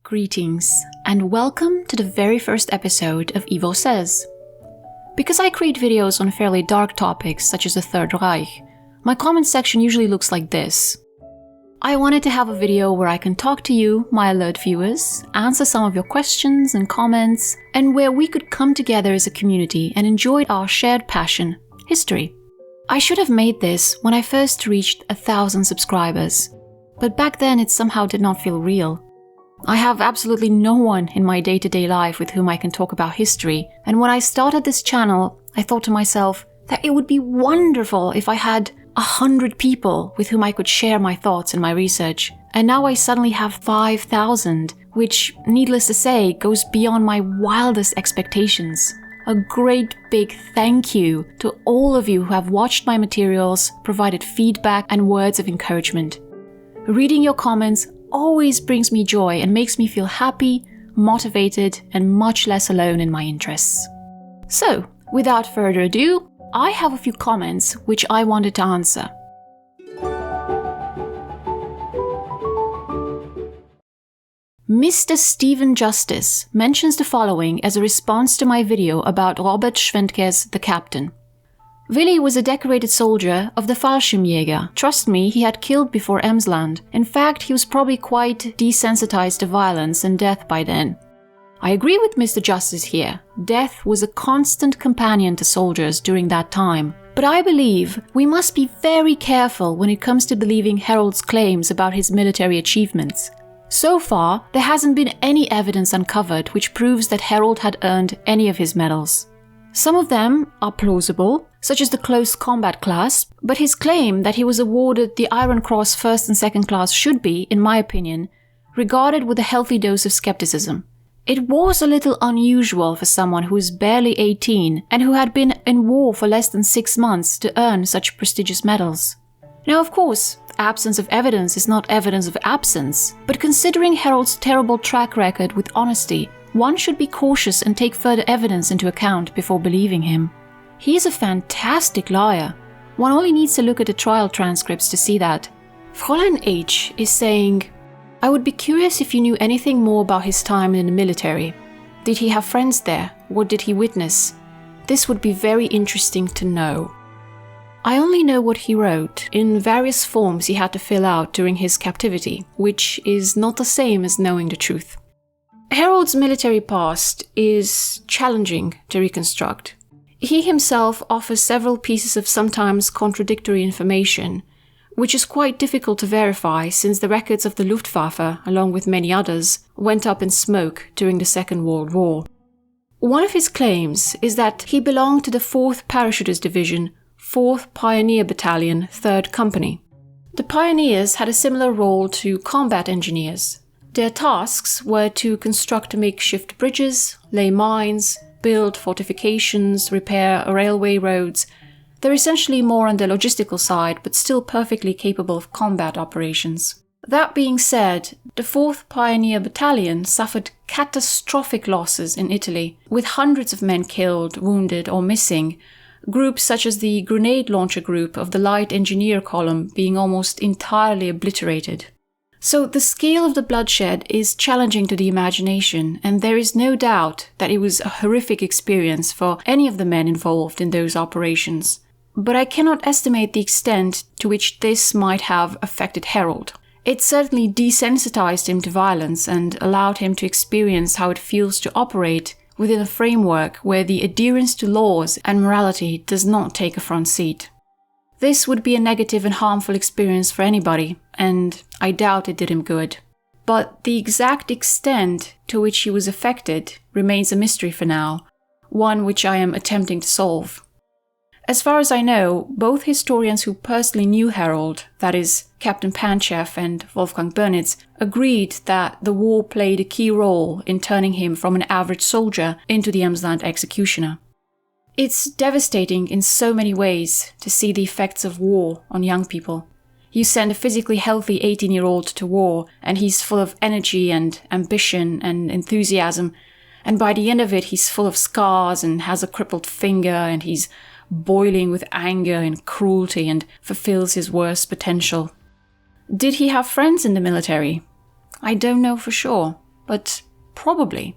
Greetings, and welcome to the very first episode of Evo Says. Because I create videos on fairly dark topics such as the Third Reich, my comment section usually looks like this. I wanted to have a video where I can talk to you, my alert viewers, answer some of your questions and comments, and where we could come together as a community and enjoy our shared passion, history. I should have made this when I first reached 1,000 subscribers, but back then it somehow did not feel real. I have absolutely no one in my day-to-day life with whom I can talk about history, and when I started this channel, I thought to myself that it would be wonderful if I had 100 people with whom I could share my thoughts and my research. And now I suddenly have 5,000, which, needless to say, goes beyond my wildest expectations. A great big thank you to all of you who have watched my materials, provided feedback and words of encouragement. Reading your comments always brings me joy and makes me feel happy, motivated, and much less alone in my interests. So, without further ado, I have a few comments which I wanted to answer. Mr. Stephen Justice mentions the following as a response to my video about Robert Schwentke's The Captain. Willi was a decorated soldier of the Fallschirmjäger. Trust me, he had killed before Emsland. In fact, he was probably quite desensitized to violence and death by then. I agree with Mr. Justice here. Death was a constant companion to soldiers during that time. But I believe we must be very careful when it comes to believing Harold's claims about his military achievements. So far, there hasn't been any evidence uncovered which proves that Harold had earned any of his medals. Some of them are plausible, such as the Close Combat class, but his claim that he was awarded the Iron Cross first and second class should be, in my opinion, regarded with a healthy dose of skepticism. It was a little unusual for someone who was barely 18 and who had been in war for less than 6 months to earn such prestigious medals. Now, of course, absence of evidence is not evidence of absence, but considering Harold's terrible track record with honesty, one should be cautious and take further evidence into account before believing him. He is a fantastic liar. One only needs to look at the trial transcripts to see that. Fräulein H. is saying, I would be curious if you knew anything more about his time in the military. Did he have friends there? What did he witness? This would be very interesting to know. I only know what he wrote in various forms he had to fill out during his captivity, which is not the same as knowing the truth. Harold's military past is challenging to reconstruct. He himself offers several pieces of sometimes contradictory information, which is quite difficult to verify since the records of the Luftwaffe, along with many others, went up in smoke during the Second World War. One of his claims is that he belonged to the 4th Parachutist Division, 4th Pioneer Battalion, 3rd Company. The pioneers had a similar role to combat engineers. Their tasks were to construct makeshift bridges, lay mines, build fortifications, repair railway roads. They're essentially more on the logistical side, but still perfectly capable of combat operations. That being said, the 4th Pioneer Battalion suffered catastrophic losses in Italy, with hundreds of men killed, wounded, or missing. Groups such as the Grenade Launcher Group of the Light Engineer Column being almost entirely obliterated. So the scale of the bloodshed is challenging to the imagination, and there is no doubt that it was a horrific experience for any of the men involved in those operations. But I cannot estimate the extent to which this might have affected Harold. It certainly desensitized him to violence and allowed him to experience how it feels to operate within a framework where the adherence to laws and morality does not take a front seat. This would be a negative and harmful experience for anybody, and I doubt it did him good. But the exact extent to which he was affected remains a mystery for now, one which I am attempting to solve. As far as I know, both historians who personally knew Harold, that is, Captain Panchev and Wolfgang Bönitz, agreed that the war played a key role in turning him from an average soldier into the Emsland executioner. It's devastating in so many ways to see the effects of war on young people. You send a physically healthy 18-year-old to war, and he's full of energy and ambition and enthusiasm, and by the end of it he's full of scars and has a crippled finger, and he's boiling with anger and cruelty and fulfills his worst potential. Did he have friends in the military? I don't know for sure. but probably.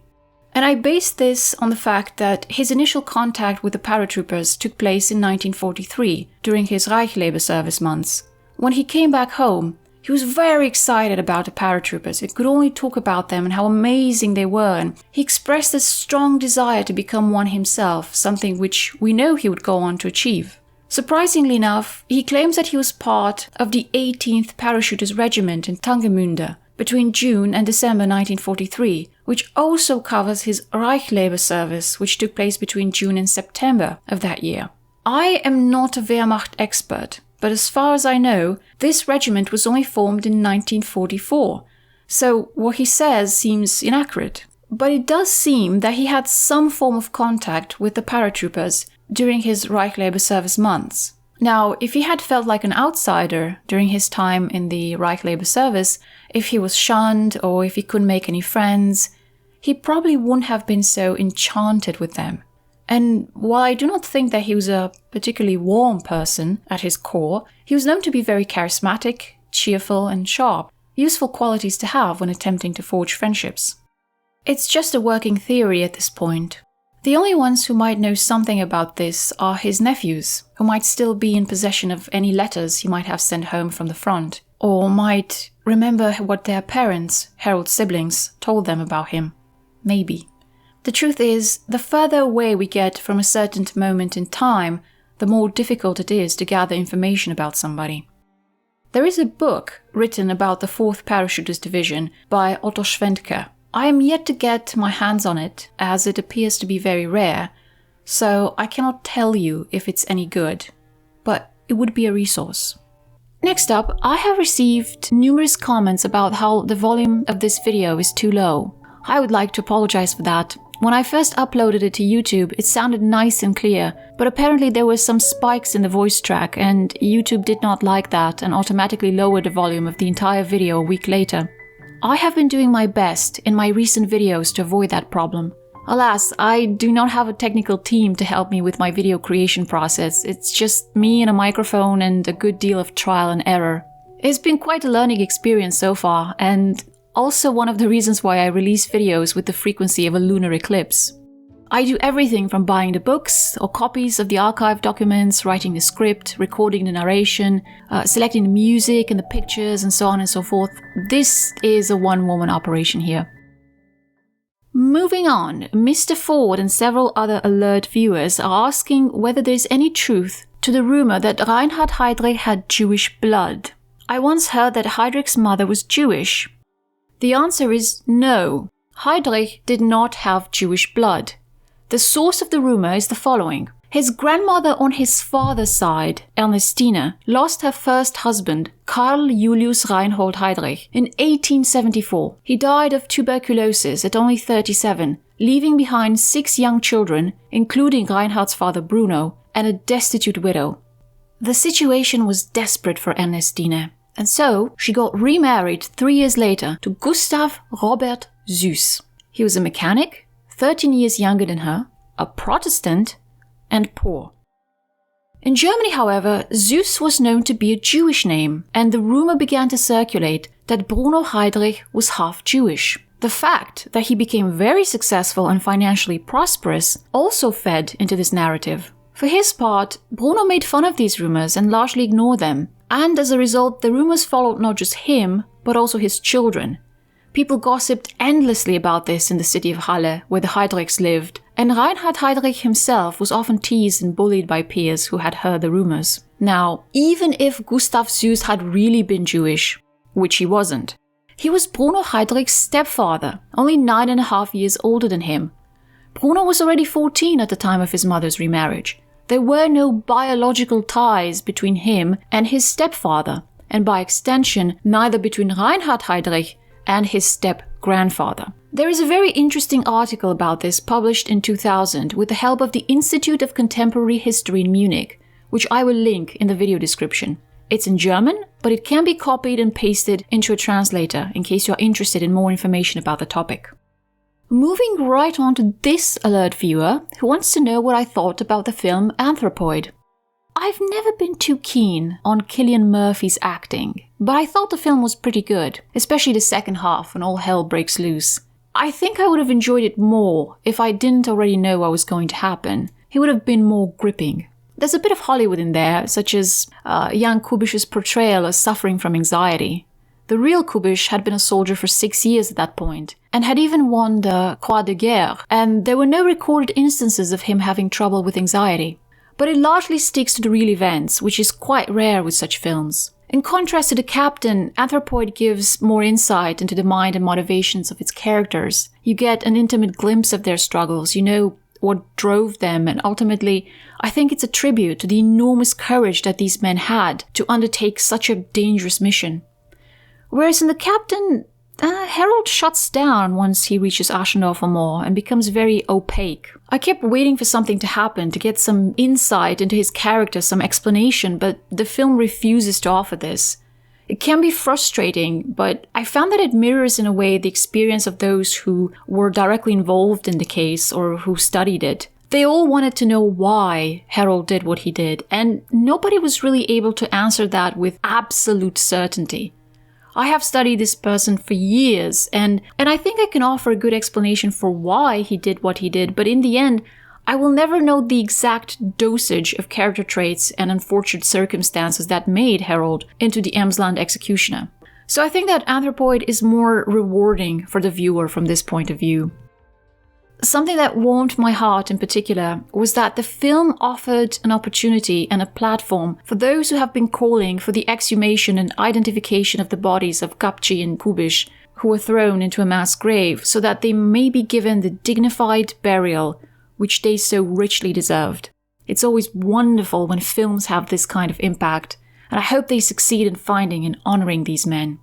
And I base this on the fact that his initial contact with the paratroopers took place in 1943 during his Reichsleben service months. When he came back home, he was very excited about the paratroopers. He could only talk about them and how amazing they were, and he expressed a strong desire to become one himself, something which we know he would go on to achieve. Surprisingly enough, he claims that he was part of the 18th Parachuters Regiment in Tangemünde between June and December 1943, which also covers his Reichsleben service, which took place between June and September of that year. I am not a Wehrmacht expert, but as far as I know, this regiment was only formed in 1944, so what he says seems inaccurate. But it does seem that he had some form of contact with the paratroopers during his Reichsleben service months. Now, if he had felt like an outsider during his time in the Reichsleben service, if he was shunned or if he couldn't make any friends, he probably wouldn't have been so enchanted with them. And while I do not think that he was a particularly warm person at his core, he was known to be very charismatic, cheerful, and sharp, useful qualities to have when attempting to forge friendships. It's just a working theory at this point. The only ones who might know something about this are his nephews, who might still be in possession of any letters he might have sent home from the front, or might remember what their parents, Harold's siblings, told them about him. Maybe. The truth is, the further away we get from a certain moment in time, the more difficult it is to gather information about somebody. There is a book written about the 4th Parachuters Division by Otto Schwentke. I am yet to get my hands on it, as it appears to be very rare, so I cannot tell you if it's any good, but it would be a resource. Next up, I have received numerous comments about how the volume of this video is too low. I would like to apologize for that. When I first uploaded it to YouTube, it sounded nice and clear, but apparently there were some spikes in the voice track and YouTube did not like that and automatically lowered the volume of the entire video a week later. I have been doing my best in my recent videos to avoid that problem. Alas, I do not have a technical team to help me with my video creation process. It's just me and a microphone and a good deal of trial and error. It's been quite a learning experience so far, and also one of the reasons why I release videos with the frequency of a lunar eclipse. I do everything from buying the books or copies of the archive documents, writing the script, recording the narration, selecting the music and the pictures and so on and so forth. This is a one-woman operation here. Moving on, Mr. Ford and several other alert viewers are asking whether there is any truth to the rumor that Reinhard Heydrich had Jewish blood. I once heard that Heydrich's mother was Jewish. The answer is no. Heydrich did not have Jewish blood. The source of the rumor is the following. His grandmother on his father's side, Ernestine, lost her first husband, Karl Julius Reinhold Heydrich, in 1874. He died of tuberculosis at only 37, leaving behind 6 young children, including Reinhard's father Bruno, and a destitute widow. The situation was desperate for Ernestine, and so she got remarried 3 years later to Gustav Robert Süß. He was a mechanic, 13 years younger than her, a Protestant, and poor. In Germany, however, Süß was known to be a Jewish name, and the rumor began to circulate that Bruno Heydrich was half Jewish. The fact that he became very successful and financially prosperous also fed into this narrative. For his part, Bruno made fun of these rumors and largely ignored them, and as a result, the rumors followed not just him, but also his children. People gossiped endlessly about this in the city of Halle, where the Heydrichs lived, and Reinhard Heydrich himself was often teased and bullied by peers who had heard the rumors. Now, even if Gustav Süß had really been Jewish, which he wasn't, he was Bruno Heydrich's stepfather, only 9.5 years older than him. Bruno was already 14 at the time of his mother's remarriage. There were no biological ties between him and his stepfather, and by extension, neither between Reinhard Heydrich and his step-grandfather. There is a very interesting article about this published in 2000 with the help of the Institute of Contemporary History in Munich, which I will link in the video description. It's in German, but it can be copied and pasted into a translator in case you're interested in more information about the topic. Moving right on to this alert viewer who wants to know what I thought about the film Anthropoid. I've never been too keen on Cillian Murphy's acting, but I thought the film was pretty good, especially the second half when all hell breaks loose. I think I would have enjoyed it more if I didn't already know what was going to happen. He would have been more gripping. There's a bit of Hollywood in there, such as Jan Kubish's portrayal of suffering from anxiety. The real Kubish had been a soldier for 6 years at that point, and had even won the Croix de Guerre, and there were no recorded instances of him having trouble with anxiety. But it largely sticks to the real events, which is quite rare with such films. In contrast to The Captain, Anthropoid gives more insight into the mind and motivations of its characters. You get an intimate glimpse of their struggles, you know what drove them, and ultimately, I think it's a tribute to the enormous courage that these men had to undertake such a dangerous mission. Whereas in The Captain, Harold shuts down once he reaches Aschendorfer Moor and becomes very opaque. I kept waiting for something to happen, to get some insight into his character, some explanation, but the film refuses to offer this. It can be frustrating, but I found that it mirrors in a way the experience of those who were directly involved in the case or who studied it. They all wanted to know why Harold did what he did, and nobody was really able to answer that with absolute certainty. I have studied this person for years, and I think I can offer a good explanation for why he did what he did, but in the end, I will never know the exact dosage of character traits and unfortunate circumstances that made Harold into the Emsland executioner. So I think that Anthropoid is more rewarding for the viewer from this point of view. Something that warmed my heart in particular was that the film offered an opportunity and a platform for those who have been calling for the exhumation and identification of the bodies of Gapci and Kubish, who were thrown into a mass grave, so that they may be given the dignified burial which they so richly deserved. It's always wonderful when films have this kind of impact, and I hope they succeed in finding and honoring these men.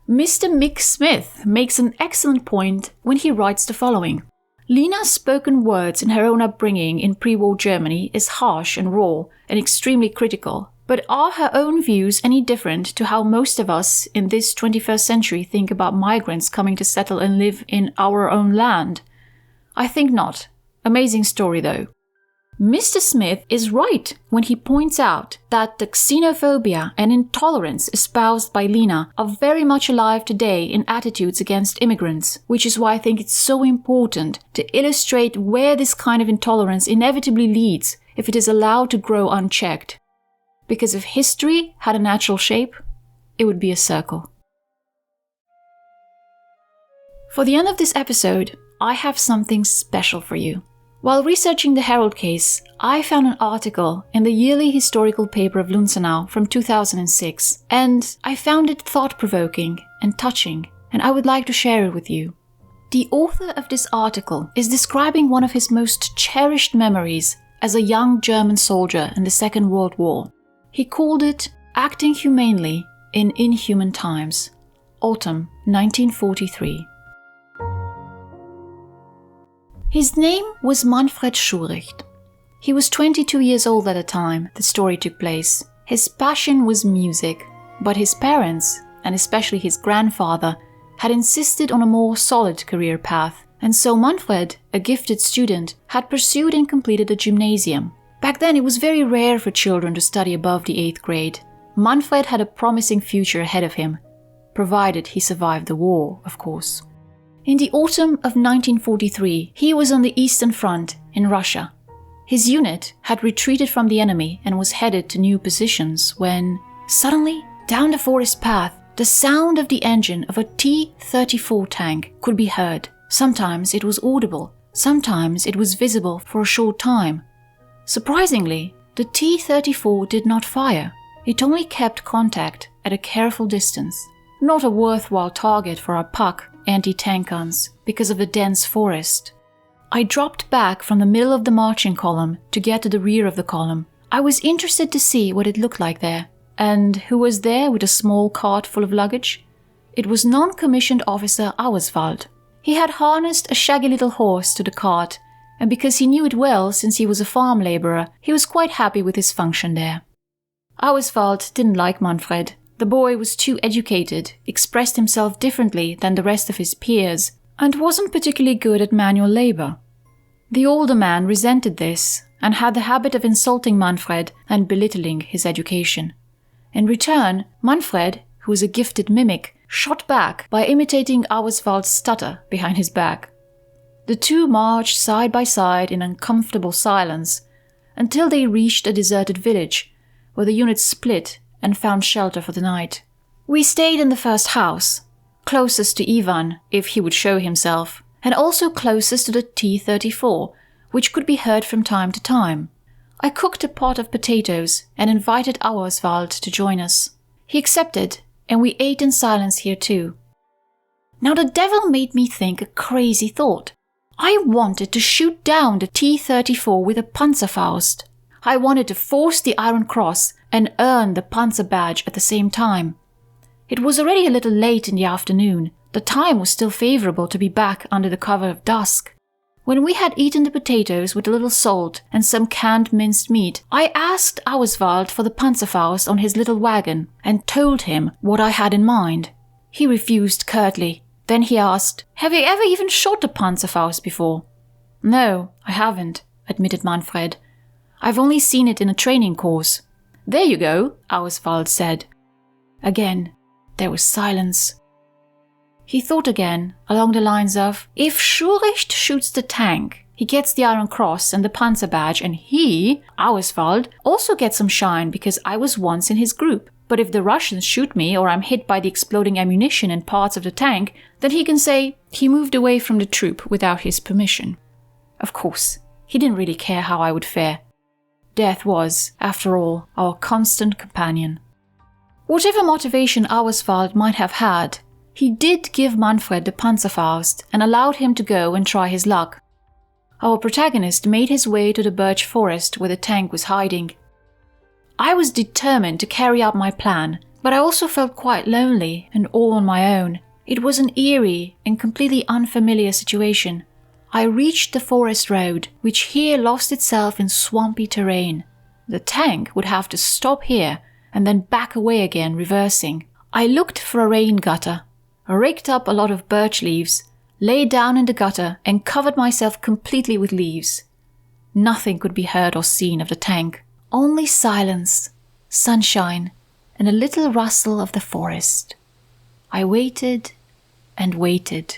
Mr. Mick Smith makes an excellent point when he writes the following. Lena's spoken words in her own upbringing in pre-war Germany is harsh and raw and extremely critical, but are her own views any different to how most of us in this 21st century think about migrants coming to settle and live in our own land? I think not. Amazing story though. Mr. Smith is right when he points out that the xenophobia and intolerance espoused by Lena are very much alive today in attitudes against immigrants, which is why I think it's so important to illustrate where this kind of intolerance inevitably leads if it is allowed to grow unchecked. Because if history had a natural shape, it would be a circle. For the end of this episode, I have something special for you. While researching the Harold case, I found an article in the yearly historical paper of Lunzenau from 2006, and I found it thought-provoking and touching, and I would like to share it with you. The author of this article is describing one of his most cherished memories as a young German soldier in the Second World War. He called it Acting Humanely in Inhuman Times, autumn 1943. His name was Manfred Schuricht. He was 22 years old at the time the story took place. His passion was music, but his parents, and especially his grandfather, had insisted on a more solid career path, and so Manfred, a gifted student, had pursued and completed a gymnasium. Back then it was very rare for children to study above the 8th grade. Manfred had a promising future ahead of him, provided he survived the war, of course. In the autumn of 1943, he was on the Eastern Front in Russia. His unit had retreated from the enemy and was headed to new positions when, suddenly, down the forest path, the sound of the engine of a T-34 tank could be heard. Sometimes it was audible, sometimes it was visible for a short time. Surprisingly, the T-34 did not fire. It only kept contact at a careful distance. Not a worthwhile target for our PaK anti-tank guns because of the dense forest. I dropped back from the middle of the marching column to get to the rear of the column. I was interested to see what it looked like there. And who was there with a small cart full of luggage? It was non-commissioned officer Auerswald. He had harnessed a shaggy little horse to the cart, and because he knew it well since he was a farm labourer, he was quite happy with his function there. Auerswald didn't like Manfred. The boy was too educated, expressed himself differently than the rest of his peers, and wasn't particularly good at manual labour. The older man resented this and had the habit of insulting Manfred and belittling his education. In return, Manfred, who was a gifted mimic, shot back by imitating Auswald's stutter behind his back. The two marched side by side in uncomfortable silence until they reached a deserted village, where the units split and found shelter for the night. We stayed in the first house, closest to Ivan if he would show himself, and also closest to the T-34, which could be heard from time to time. I cooked a pot of potatoes and invited Auswald to join us. He accepted, and we ate in silence here too. Now the devil made me think a crazy thought. I wanted to shoot down the T-34 with a Panzerfaust. I wanted to force the Iron Cross and earn the Panzer badge at the same time. It was already a little late in the afternoon. The time was still favorable to be back under the cover of dusk. When we had eaten the potatoes with a little salt and some canned minced meat, I asked Auswald for the Panzerfaust on his little wagon and told him what I had in mind. He refused curtly. Then he asked, "Have you ever even shot a Panzerfaust before?" "No, I haven't," admitted Manfred. "I've only seen it in a training course." "There you go," Auswald said. Again, there was silence. He thought again, along the lines of, if Schuricht shoots the tank, he gets the Iron Cross and the Panzer badge, and he, Auswald, also gets some shine because I was once in his group. But if the Russians shoot me or I'm hit by the exploding ammunition and parts of the tank, then he can say he moved away from the troop without his permission. Of course, he didn't really care how I would fare. Death was, after all, our constant companion. Whatever motivation Auswald might have had, he did give Manfred the Panzerfaust and allowed him to go and try his luck. Our protagonist made his way to the birch forest where the tank was hiding. I was determined to carry out my plan, but I also felt quite lonely and all on my own. It was an eerie and completely unfamiliar situation. I reached the forest road, which here lost itself in swampy terrain. The tank would have to stop here and then back away again, reversing. I looked for a rain gutter, raked up a lot of birch leaves, lay down in the gutter and covered myself completely with leaves. Nothing could be heard or seen of the tank. Only silence, sunshine, and a little rustle of the forest. I waited and waited.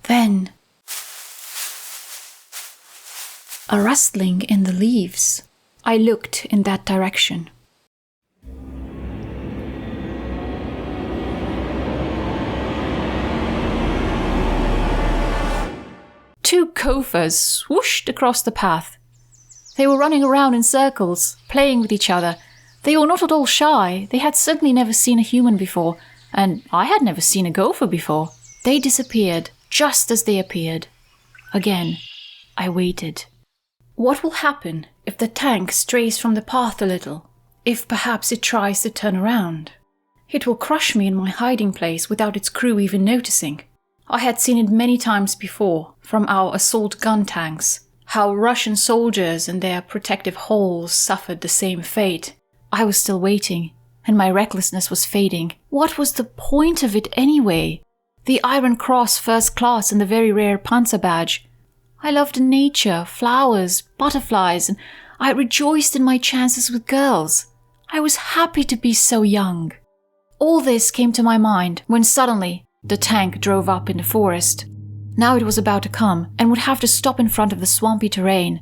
Then, a rustling in the leaves. I looked in that direction. Two Kofas swooshed across the path. They were running around in circles, playing with each other. They were not at all shy. They had certainly never seen a human before, and I had never seen a gopher before. They disappeared, just as they appeared. Again, I waited. What will happen if the tank strays from the path a little? If perhaps it tries to turn around? It will crush me in my hiding place without its crew even noticing. I had seen it many times before, from our assault gun tanks. How Russian soldiers and their protective hulls suffered the same fate. I was still waiting, and my recklessness was fading. What was the point of it anyway? The Iron Cross First Class and the very rare Panzer badge. I loved nature, flowers, butterflies, and I rejoiced in my chances with girls. I was happy to be so young. All this came to my mind when suddenly the tank drove up in the forest. Now it was about to come and would have to stop in front of the swampy terrain.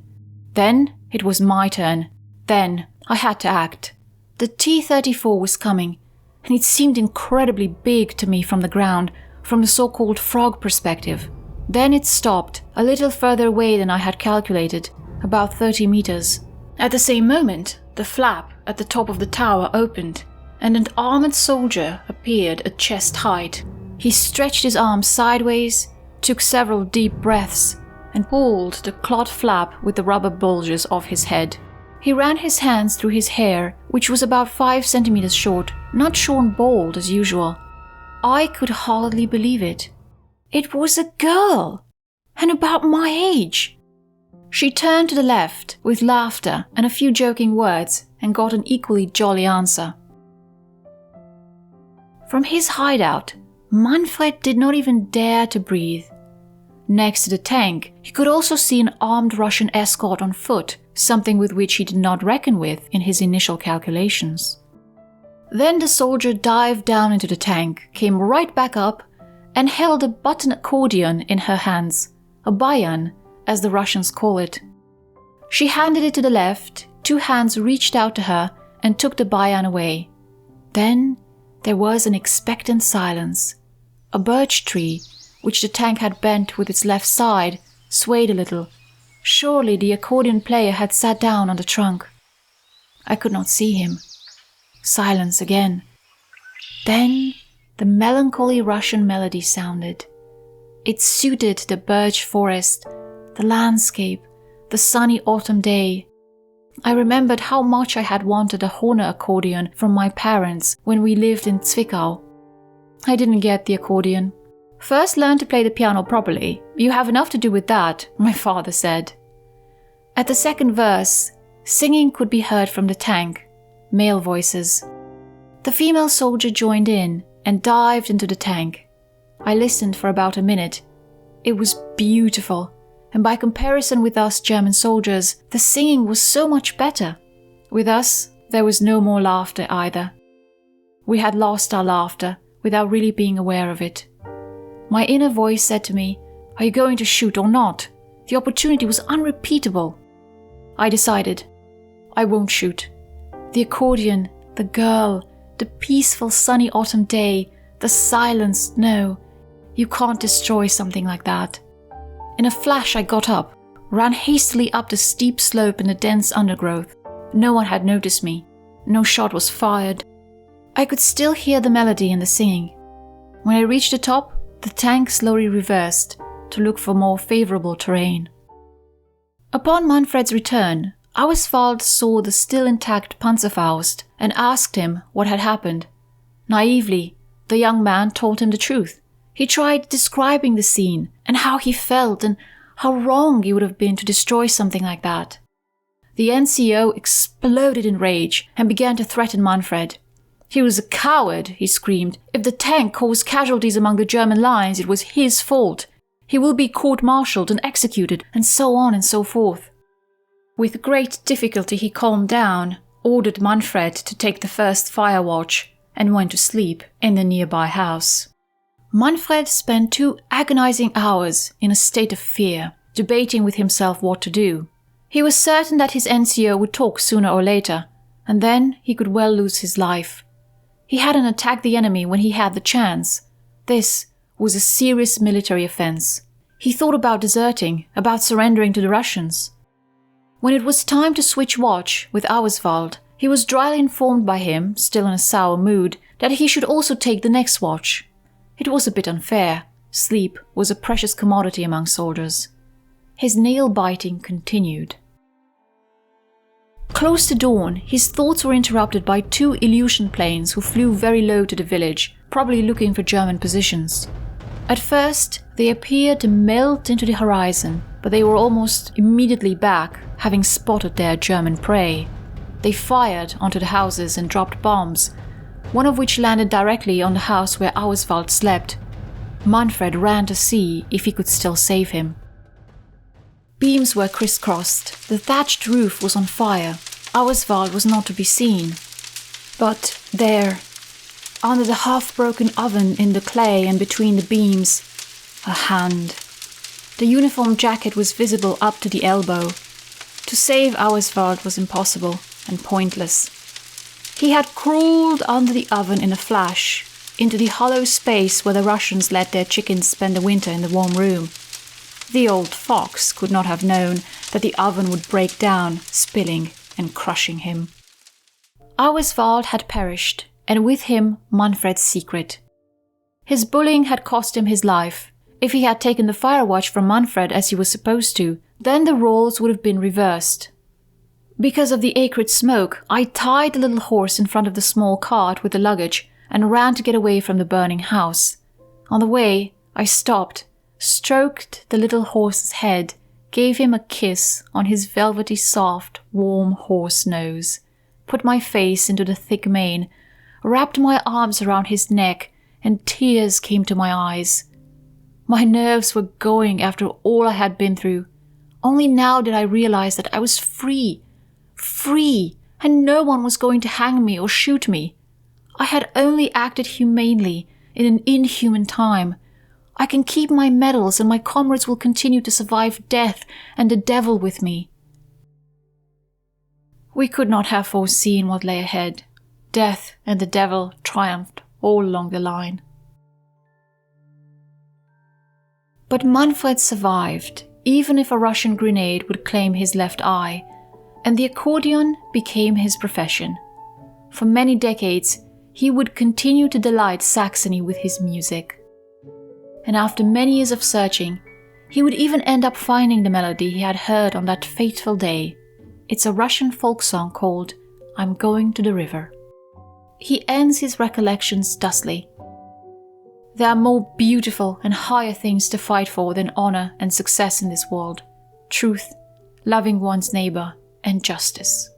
Then it was my turn. Then I had to act. The T-34 was coming, and it seemed incredibly big to me from the ground, from the so-called frog perspective. Then it stopped, a little further away than I had calculated, about 30 meters. At the same moment, the flap at the top of the tower opened, and an armored soldier appeared at chest height. He stretched his arms sideways, took several deep breaths, and pulled the cloth flap with the rubber bulges off his head. He ran his hands through his hair, which was about 5 centimeters short, not shorn bald as usual. I could hardly believe it. It was a girl, and about my age. She turned to the left with laughter and a few joking words and got an equally jolly answer. From his hideout, Manfred did not even dare to breathe. Next to the tank, he could also see an armed Russian escort on foot, something with which he did not reckon with in his initial calculations. Then the soldier dived down into the tank, came right back up, and held a button accordion in her hands, a bayan, as the Russians call it. She handed it to the left, 2 hands reached out to her and took the bayan away. Then there was an expectant silence. A birch tree, which the tank had bent with its left side, swayed a little. Surely the accordion player had sat down on the trunk. I could not see him. Silence again. Then the melancholy Russian melody sounded. It suited the birch forest, the landscape, the sunny autumn day. I remembered how much I had wanted a Horner accordion from my parents when we lived in Zwickau. I didn't get the accordion. First learn to play the piano properly. You have enough to do with that, my father said. At the second verse, singing could be heard from the tank, male voices. The female soldier joined in and dived into the tank. I listened for about a minute. It was beautiful, and by comparison with us German soldiers, the singing was so much better. With us, there was no more laughter either. We had lost our laughter without really being aware of it. My inner voice said to me, "Are you going to shoot or not?" The opportunity was unrepeatable. I decided, I won't shoot. The accordion, the girl, the peaceful sunny autumn day, the silence, no. You can't destroy something like that. In a flash I got up, ran hastily up the steep slope in the dense undergrowth. No one had noticed me. No shot was fired. I could still hear the melody and the singing. When I reached the top, the tank slowly reversed to look for more favorable terrain. Upon Manfred's return, Auswald saw the still intact Panzerfaust and asked him what had happened. Naively, the young man told him the truth. He tried describing the scene and how he felt and how wrong it would have been to destroy something like that. The NCO exploded in rage and began to threaten Manfred. He was a coward, he screamed. If the tank caused casualties among the German lines, it was his fault. He will be court-martialed and executed, and so on and so forth. With great difficulty he calmed down, ordered Manfred to take the first fire watch, and went to sleep in the nearby house. Manfred spent 2 agonizing hours in a state of fear, debating with himself what to do. He was certain that his NCO would talk sooner or later, and then he could well lose his life. He hadn't attacked the enemy when he had the chance. This was a serious military offense. He thought about deserting, about surrendering to the Russians. When it was time to switch watch with Auswald, he was dryly informed by him, still in a sour mood, that he should also take the next watch. It was a bit unfair. Sleep was a precious commodity among soldiers. His nail-biting continued. Close to dawn, his thoughts were interrupted by 2 Ilyushin planes who flew very low to the village, probably looking for German positions. At first, they appeared to melt into the horizon, but they were almost immediately back, having spotted their German prey. They fired onto the houses and dropped bombs, one of which landed directly on the house where Auswald slept. Manfred ran to see if he could still save him. Beams were crisscrossed, the thatched roof was on fire. Auswald was not to be seen. But there, under the half-broken oven in the clay and between the beams, a hand. The uniform jacket was visible up to the elbow. To save Auswald was impossible and pointless. He had crawled under the oven in a flash, into the hollow space where the Russians let their chickens spend the winter in the warm room. The old fox could not have known that the oven would break down, spilling and crushing him. Auswald had perished, and with him Manfred's secret. His bullying had cost him his life. If he had taken the fire watch from Manfred as he was supposed to, then the roles would have been reversed. Because of the acrid smoke, I tied the little horse in front of the small cart with the luggage and ran to get away from the burning house. On the way, I stopped, stroked the little horse's head, gave him a kiss on his velvety soft, warm horse nose, put my face into the thick mane, wrapped my arms around his neck, and tears came to my eyes. My nerves were going after all I had been through. Only now did I realize that I was free, and no one was going to hang me or shoot me. I had only acted humanely in an inhuman time. I can keep my medals and my comrades will continue to survive death and the devil with me. We could not have foreseen what lay ahead. Death and the devil triumphed all along the line. But Manfred survived, even if a Russian grenade would claim his left eye, and the accordion became his profession. For many decades, he would continue to delight Saxony with his music. And after many years of searching, he would even end up finding the melody he had heard on that fateful day. It's a Russian folk song called I'm Going to the River. He ends his recollections thusly. There are more beautiful and higher things to fight for than honor and success in this world. Truth, loving one's neighbor, and justice.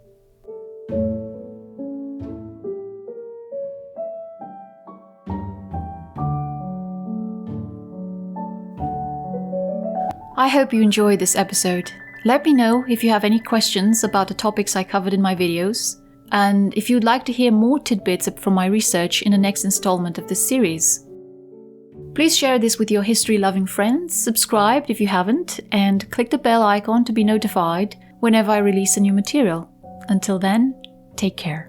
I hope you enjoyed this episode. Let me know if you have any questions about the topics I covered in my videos, and if you'd like to hear more tidbits from my research in the next installment of this series. Please share this with your history-loving friends, subscribe if you haven't, and click the bell icon to be notified whenever I release a new material. Until then, take care.